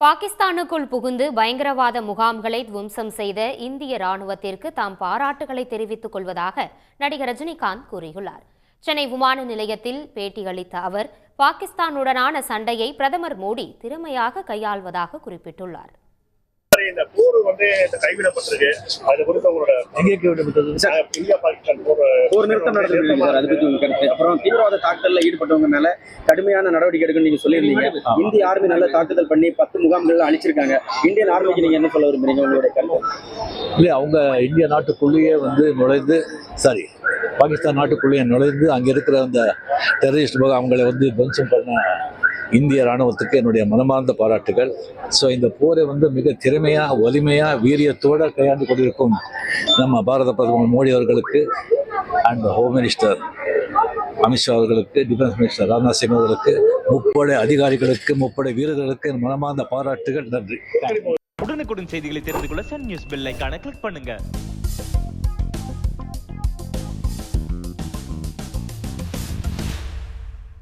பாகிஸ்தானுக்குள் புகுந்து பயங்கரவாத முகாம்களை துவம்சம் செய்த இந்திய ராணுவத்திற்கு தாம் பாராட்டுகளை தெரிவித்துக் கொள்வதாக நடிகர் ரஜினிகாந்த் கூறியுள்ளார். சென்னை விமான நிலையத்தில் பேட்டியளித்த அவர், பாகிஸ்தானுடனான சண்டையை பிரதமர் மோடி திறமையாக கையாள்வதாக குறிப்பிட்டுள்ளார். இந்த போர் கைவிடப்பட்டிருக்கு. அது குறித்து உங்களோட இந்தியா பாகிஸ்தான் போர் நிறுத்தம் நடந்திருக்கு சார். அதை பத்தி உங்க கருத்து. அப்புறம் தீவிரவாத தாக்குதல்ல ஈடுபட்டவங்க மேல கடுமையான நடவடிக்கை எடுக்கணும்னு நீங்க சொல்லியிருந்தீங்க. இந்திய ஆர்மி நல்ல தாக்குதல் பண்ணி 10 முகாம்கள் அழிச்சிருக்காங்க. இந்தியன் ஆர்மிக்கு நீங்க என்ன சொல்ல விரும்புறீங்க? உங்களுடைய கருத்து. இல்லை, அவங்க இந்திய நாட்டுக்குள்ளேயே நுழைந்து பாகிஸ்தான் நாட்டுக்குள்ளேயே நுழைந்து அங்கே இருக்கிற அந்த டெரரிஸ்ட் அவங்களை துவம்சம் பண்ண இந்திய ராணுவத்துக்கு என்னுடைய மனமார்ந்த பாராட்டுகள். ஸோ இந்த போரை மிக திறமையாக, வலிமையாக, வீரியத்தோடு கையாண்டு கொண்டிருக்கும் நம்ம பாரத பிரதமர் மோடி அவர்களுக்கு அண்ட் ஹோம் மினிஸ்டர் அமித்ஷா அவர்களுக்கு, டிஃபென்ஸ் மினிஸ்டர் ராஜ்நாத் சிங் அவர்களுக்கு, முப்படை அதிகாரிகளுக்கு, முப்படை வீரர்களுக்கு என் மனமார்ந்த பாராட்டுகள். நன்றி. உடனுக்குடன் செய்திகளை தெரிந்து கொள்ள சன் நியூஸ் பெல் ஐகானை கிளிக் பண்ணுங்க.